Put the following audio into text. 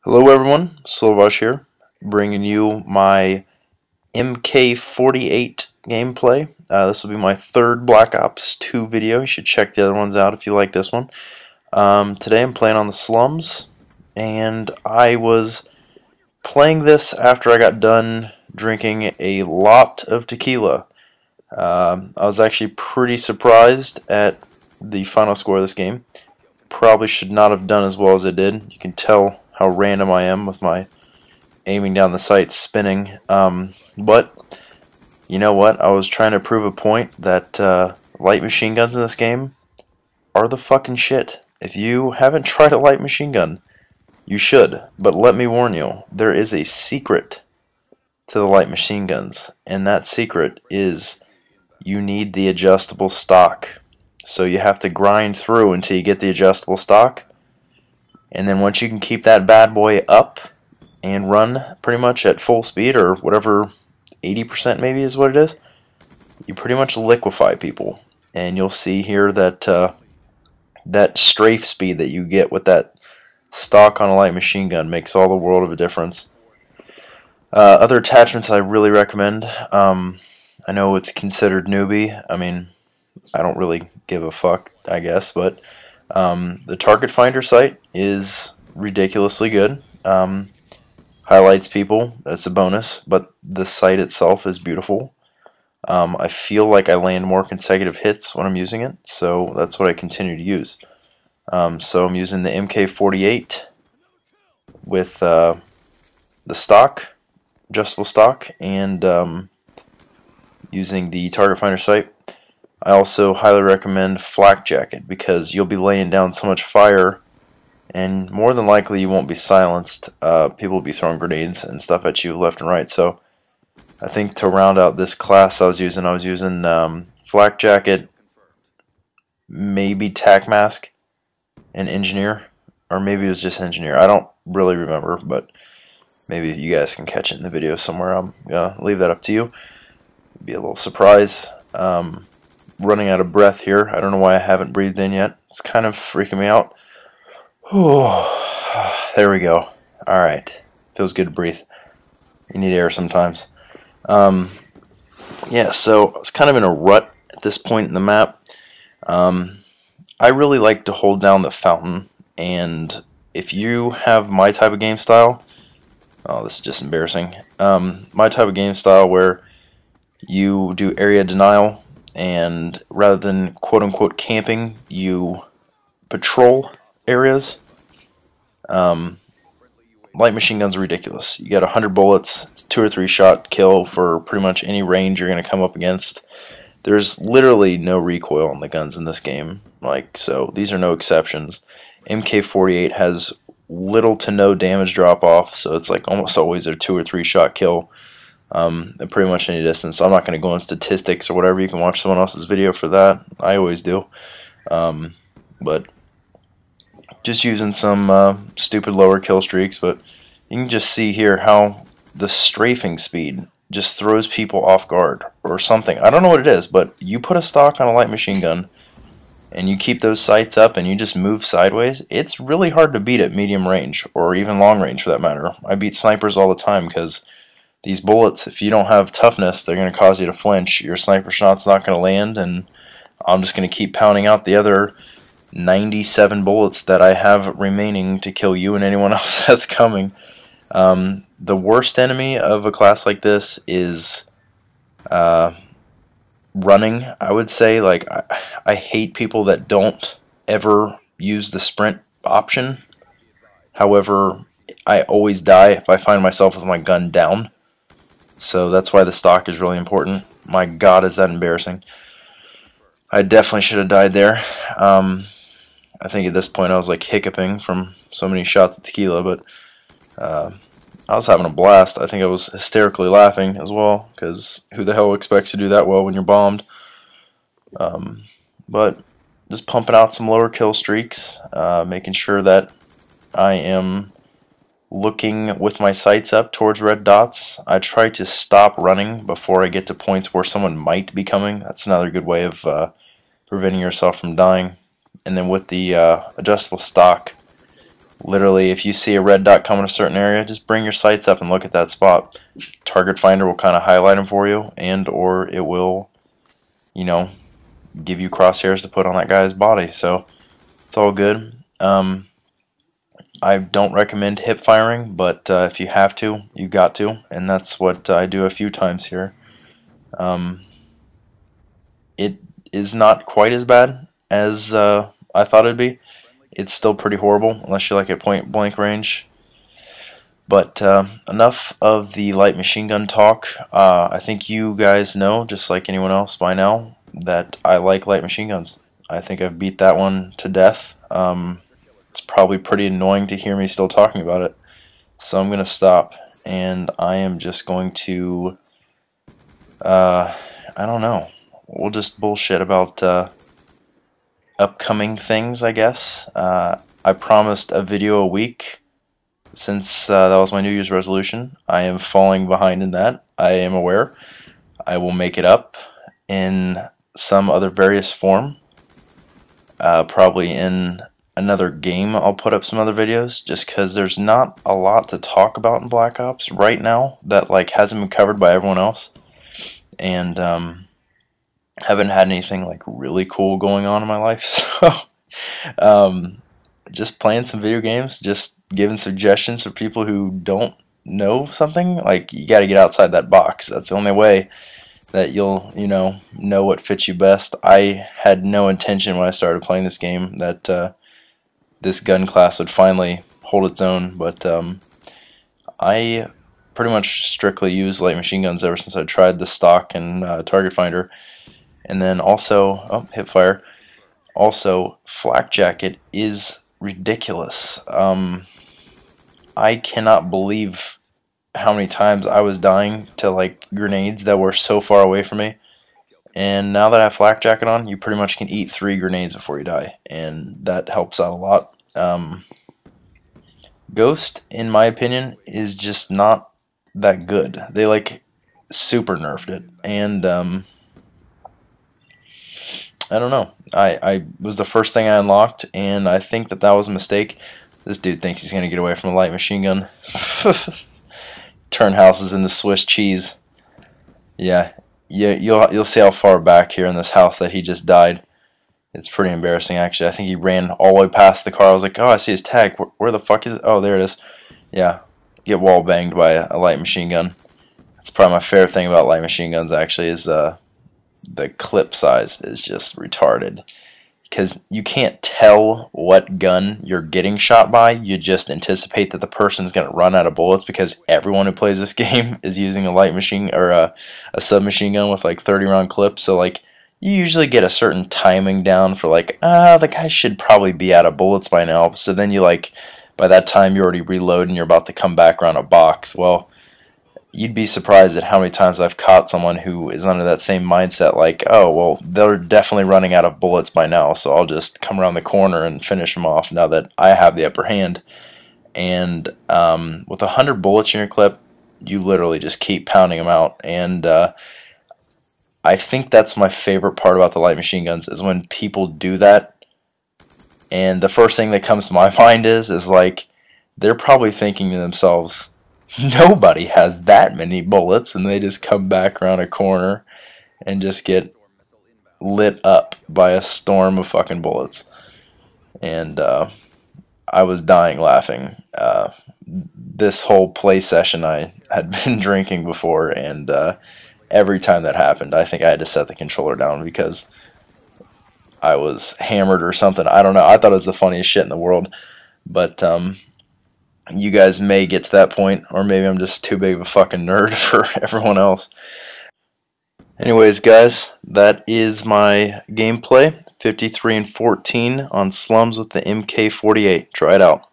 Hello everyone, Slovash here, bringing you my MK48 gameplay. This will be my third Black Ops 2 video. You should check the other ones out if you like this one. Today I'm playing on the slums, and I was playing this after I got done drinking a lot of tequila. I was actually pretty surprised at the final score of this game. Probably should not have done as well as I did. You can tell how random I am with my aiming down the sight spinning. But you know what? I was trying to prove a point that light machine guns in this game are the fucking shit. If you haven't tried a light machine gun, you should. But let me warn you, there is a secret to the light machine guns, and that secret is you need the adjustable stock. So you have to grind through until you get the adjustable stock, and then once you can keep that bad boy up and run pretty much at full speed, or whatever, 80% maybe is what it is, you pretty much liquefy people. And you'll see here that that strafe speed that you get with that stock on a light machine gun makes all the world of a difference. Other attachments I really recommend. I know it's considered newbie. I mean, I don't really give a fuck, I guess, but the target finder sight is ridiculously good. Highlights people, that's a bonus, but the sight itself is beautiful. I feel like I land more consecutive hits when I'm using it, so that's what I continue to use. So I'm using the MK48 with the stock, adjustable stock, and using the target finder sight. I also highly recommend flak jacket because you'll be laying down so much fire, and more than likely you won't be silenced. People will be throwing grenades and stuff at you left and right. So I think to round out this class I was using flak jacket, maybe tac mask, and engineer, or maybe it was just engineer. I don't really remember, but maybe you guys can catch it in the video somewhere. I'm gonna leave that up to you. It'd be a little surprise. Running out of breath here. I don't know why I haven't breathed in yet. It's kind of freaking me out. There we go. Alright. Feels good to breathe. You need air sometimes. Yeah, so it's kind of in a rut at this point in the map. I really like to hold down the fountain, and if you have my type of game style, oh, this is just embarrassing. My type of game style where you do area denial, and rather than quote-unquote camping, you patrol areas. Light machine guns are ridiculous. You get 100 bullets, it's 2 or 3 shot kill for pretty much any range you're going to come up against. There's literally no recoil on the guns in this game, so these are no exceptions. MK48 has little to no damage drop off, so it's like almost always a 2 or 3 shot kill. At pretty much any distance. I'm not going to go on statistics or whatever. You can watch someone else's video for that. I always do. But just using some stupid lower kill streaks. But you can just see here how the strafing speed just throws people off guard or something. I don't know what it is, but you put a stock on a light machine gun and you keep those sights up and you just move sideways, it's really hard to beat at medium range, or even long range for that matter. I beat snipers all the time because these bullets, if you don't have toughness, they're going to cause you to flinch. Your sniper shot's not going to land, and I'm just going to keep pounding out the other 97 bullets that I have remaining to kill you and anyone else that's coming. The worst enemy of a class like this is running, I would say. Like, I hate people that don't ever use the sprint option. However, I always die if I find myself with my gun down. So that's why the stock is really important. My god, is that embarrassing. I definitely should have died there. I think at this point I was like hiccuping from so many shots of tequila, but I was having a blast. I think I was hysterically laughing as well, because who the hell expects to do that well when you're bombed? But just pumping out some lower kill streaks, making sure that I am looking with my sights up towards red dots. I try to stop running before I get to points where someone might be coming. That's another good way of preventing yourself from dying. And then with the adjustable stock, Literally, if you see a red dot come in a certain area, just bring your sights up and look at that spot. Target finder will kind of highlight them for you, and or it will, you know, give you crosshairs to put on that guy's body. So it's all good. I don't recommend hip firing, but if you have to, you got to, and that's what I do a few times here. It is not quite as bad as I thought it'd be. It's still pretty horrible unless you're like at point blank range. But enough of the light machine gun talk. I think you guys know, just like anyone else by now, that I like light machine guns. I think I've beat that one to death. It's probably pretty annoying to hear me still talking about it. So I'm going to stop, and I am just going to, I don't know, we'll just bullshit about upcoming things, I guess. I promised a video a week since that was my New Year's resolution. I am falling behind in that. I am aware. I will make it up in some other various form. Probably in another game I'll put up some other videos, just because there's not a lot to talk about in Black Ops right now that like hasn't been covered by everyone else, and haven't had anything like really cool going on in my life. So just playing some video games, just giving suggestions for people who don't know something. Like, you got to get outside that box. That's the only way that you'll, know what fits you best. I had no intention when I started playing this game that this gun class would finally hold its own, but I pretty much strictly use light machine guns ever since I tried the stock and target finder. And then also, hip fire. Also, flak jacket is ridiculous. I cannot believe how many times I was dying to like grenades that were so far away from me. And now that I have flak jacket on, you pretty much can eat 3 grenades before you die, and that helps out a lot. Ghost, in my opinion, is just not that good. They like super nerfed it, and I don't know. I was the first thing I unlocked, and I think that was a mistake. This dude thinks he's gonna get away from a light machine gun. Turn houses into Swiss cheese. Yeah, you'll see how far back here in this house that he just died. It's pretty embarrassing, actually. I think he ran all the way past the car. I was like, oh, I see his tag. Where the fuck is it? Oh, there it is. Yeah, get wall banged by a light machine gun. That's probably my favorite thing about light machine guns, actually, is the clip size is just retarded. Because you can't tell what gun you're getting shot by. You just anticipate that the person's going to run out of bullets, because everyone who plays this game is using a light machine or a submachine gun with like 30-round clips. So like, you usually get a certain timing down for like, the guy should probably be out of bullets by now. So then you like, by that time you're already reloading and you're about to come back around a box. Well, you'd be surprised at how many times I've caught someone who is under that same mindset, like, oh, well, they're definitely running out of bullets by now, so I'll just come around the corner and finish them off now that I have the upper hand. And with 100 bullets in your clip, you literally just keep pounding them out. And I think that's my favorite part about the light machine guns, is when people do that, and the first thing that comes to my mind is like, they're probably thinking to themselves, nobody has that many bullets, and they just come back around a corner and just get lit up by a storm of fucking bullets. And I was dying laughing. This whole play session I had been drinking before, and every time that happened, I think I had to set the controller down because I was hammered or something. I don't know. I thought it was the funniest shit in the world. But you guys may get to that point, or maybe I'm just too big of a fucking nerd for everyone else. Anyways, guys, that is my gameplay. 53 and 14 on slums with the MK48. Try it out.